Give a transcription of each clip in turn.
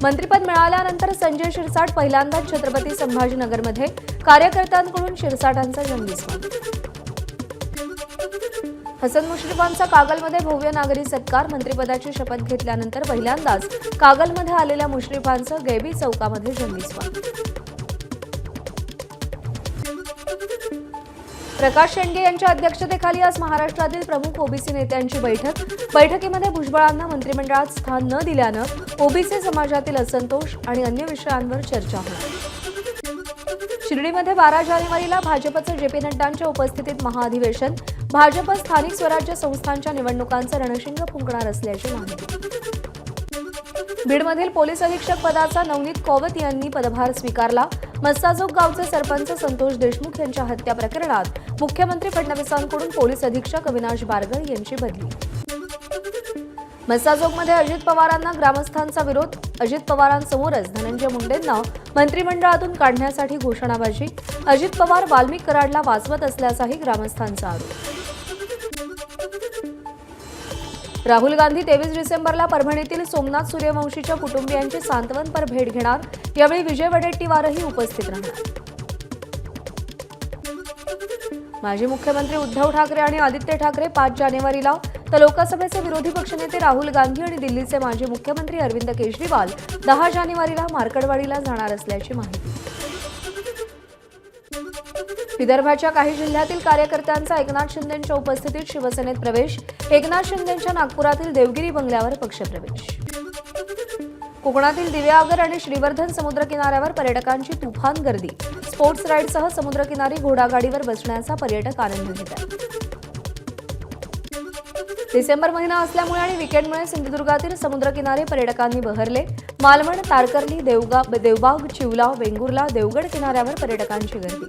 मंत्रिपद मिळाल्यानंतर संजय शिरसाट पहिल्यांदाच छत्रपती संभाजीनगरमध्ये कार्यकर्त्यांकडून शिरसाटांचा जंगीस्वाद। हसन मुश्रीफांचा कागलमध्ये भव्य नागरी सत्कार। मंत्रिपदाची शपथ घेतल्यानंतर पहिल्यांदाच कागलमध्ये आलेल्या मुश्रीफांचं गैबी चौकामध्ये जंगीस्वाद। प्रकाश शेंडगे यांच्या अध्यक्षतेखाली आज महाराष्ट्रातील प्रमुख ओबीसी नेत्यांची बैठकीमध्ये भुजबळांना मंत्रिमंडळात स्थान न दिल्यानं ओबीसी समाजातील असंतोष आणि अन्य विषयांवर चर्चा होणार। शिर्डीमध्ये 12 जानेवारीला भाजपचं जेपी नड्डांच्या उपस्थितीत महाअधिवेशन। भाजप स्थानिक स्वराज्य संस्थांच्या निवडणुकांचं रणशिंग फुंकणार असल्याची माहिती। बीडमधील पोलीस अधीक्षक पदाचा नवनीत कौवत यांनी पदभार स्वीकारला। मस्साजोग गावचे सरपंच संतोष देशमुख यांच्या हत्या प्रकरणात मुख्यमंत्री फडणवीसांकडून पोलीस अधीक्षक अविनाश बारगळ यांची बदली। मस्साजोगमध्ये अजित पवारांना ग्रामस्थांचा विरोध। अजित पवारांसमोरच धनंजय मुंडेंना मंत्रिमंडळातून काढण्यासाठी घोषणाबाजी। अजित पवार वाल्मिक कराडला वाचवत असल्याचाही ग्रामस्थांचा आरोप। राहुल गांधी 23 डिसेंबरला परभणीतील सोमनाथ सूर्यवंशीच्या कुटुंबियांची सांत्वनपर भेट घेणार। यावेळी विजय वडेट्टीवारही उपस्थित राहणार। माजी मुख्यमंत्री उद्धव ठाकरे आणि आदित्य ठाकरे 5 जानेवारीला तर लोकसभेचे विरोधी पक्षनेते राहुल गांधी आणि दिल्लीचे माजी मुख्यमंत्री अरविंद केजरीवाल 10 जानेवारीला मार्कडवाडीला जाणार असल्याची माहिती। विदर्भाच्या काही जिल्ह्यातील कार्यकर्त्यांचा एकनाथ शिंदेंच्या उपस्थितीत शिवसेनेत प्रवेश। एकनाथ शिंदेंच्या नागपुरातील देवगिरी बंगल्यावर पक्षप्रवेश। कोकणातील दिव्यागर आणि श्रीवर्धन समुद्रकिनाऱ्यावर पर्यटकांची तुफान गर्दी। स्पोर्ट्स राईडसह समुद्रकिनारी घोडागाडीवर बसण्याचा पर्यटक आनंद घेत आहेत। डिसेंबर महिना असल्यामुळे आणि वीकेंडमुळे सिंधुदुर्गातील समुद्रकिनारे पर्यटकांनी बहरले। मालवण, तारकर्ली, देवबाग, चिवला, वेंगुर्ला, देवगड किनाऱ्यावर पर्यटकांची गर्दी।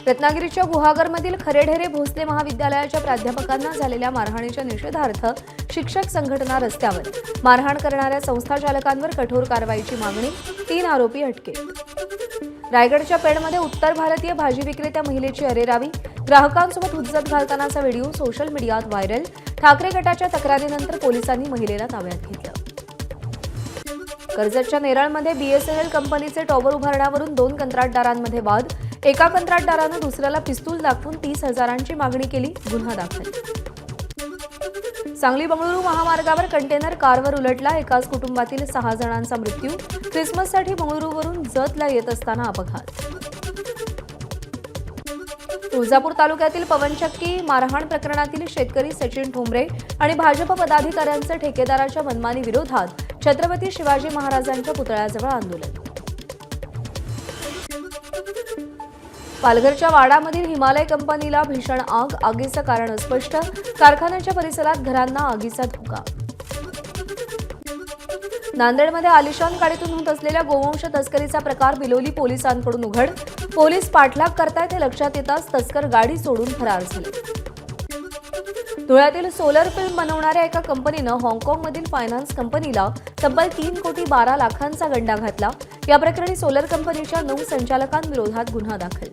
रत्नागिरीच्या गुहागरमधील खरेढेरे भोसले महाविद्यालयाच्या प्राध्यापकांना झालेल्या मारहाणीच्या निषेधार्थ शिक्षक संघटना रस्त्यावर। मारहाण करणाऱ्या संस्थाचालकांवर कठोर कारवाईची मागणी। 3 आरोपी अटकेत। रायगडच्या पेणमध्ये उत्तर भारतीय भाजी विक्रेत्या महिलेची अरेरावी। ग्राहकांसोबत हुज्जत घालतानाचा व्हिडिओ सोशल मीडियात व्हायरल। ठाकरे गटाच्या तक्रारीनंतर पोलिसांनी महिलेला ताब्यात घेतलं। कर्जतच्या नेरळमध्ये बीएसएनएल कंपनीचे टॉवर उभारण्यावरून 2 कंत्राटदारांमध्ये वाद। एका कंत्राटदारानं दुसऱ्याला पिस्तूल दाखवून 30,000ची मागणी केली। गुन्हा दाखल। सांगली बंगळुरू महामार्गावर कंटेनर कारवर उलटला। एकाच कुटुंबातील 6 जणांचा मृत्यू। ख्रिसमससाठी बंगळुरूवरून जतला येत असताना अपघात। तुळजापूर तालुक्यातील पवनचक्की मारहाण प्रकरणातील शेतकरी सचिन ठोंबरे आणि भाजप पदाधिकाऱ्यांचे ठेकेदाराच्या मनमानी विरोधात छत्रपती शिवाजी महाराजांच्या पुतळ्याजवळ आंदोलन। पालघरच्या वाडामधील हिमालय कंपनीला भीषण आग। आगीचं कारण अस्पष्ट। कारखान्याच्या परिसरात घरांना आगीचा धोका। नांदेडमध्ये आलिशान गाडीतून होत असलेल्या गोवंश तस्करीचा प्रकार बिलोली पोलिसांकडून उघड। पोलीस पाठलाग करतायत हे लक्षात येताच तस्कर गाडी सोडून फरार झाले। धुळ्यातील सोलर फिल्म बनवणाऱ्या एका कंपनीनं हाँगकाँगमधील फायनान्स कंपनीला तब्बल 3 कोटी 12 लाखांचा गंडा घातला। या प्रकरणी सोलर कंपनीच्या 9 संचालकांविरोधात गुन्हा दाखल।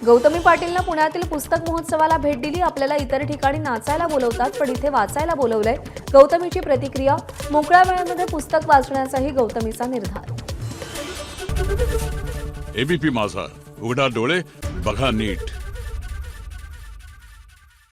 गौतमी पाटीलनं पुण्यातील पुस्तक महोत्सवाला भेट दिली। आपल्याला इतर ठिकाणी नाचायला बोलवतात पण इथे वाचायला बोलवलंय। गौतमीची प्रतिक्रिया। मोकळ्या वेळामध्ये पुस्तक वाचण्याचाही गौतमीचा निर्धार। एबीपी माझा, उघडा डोळे बघा नीट।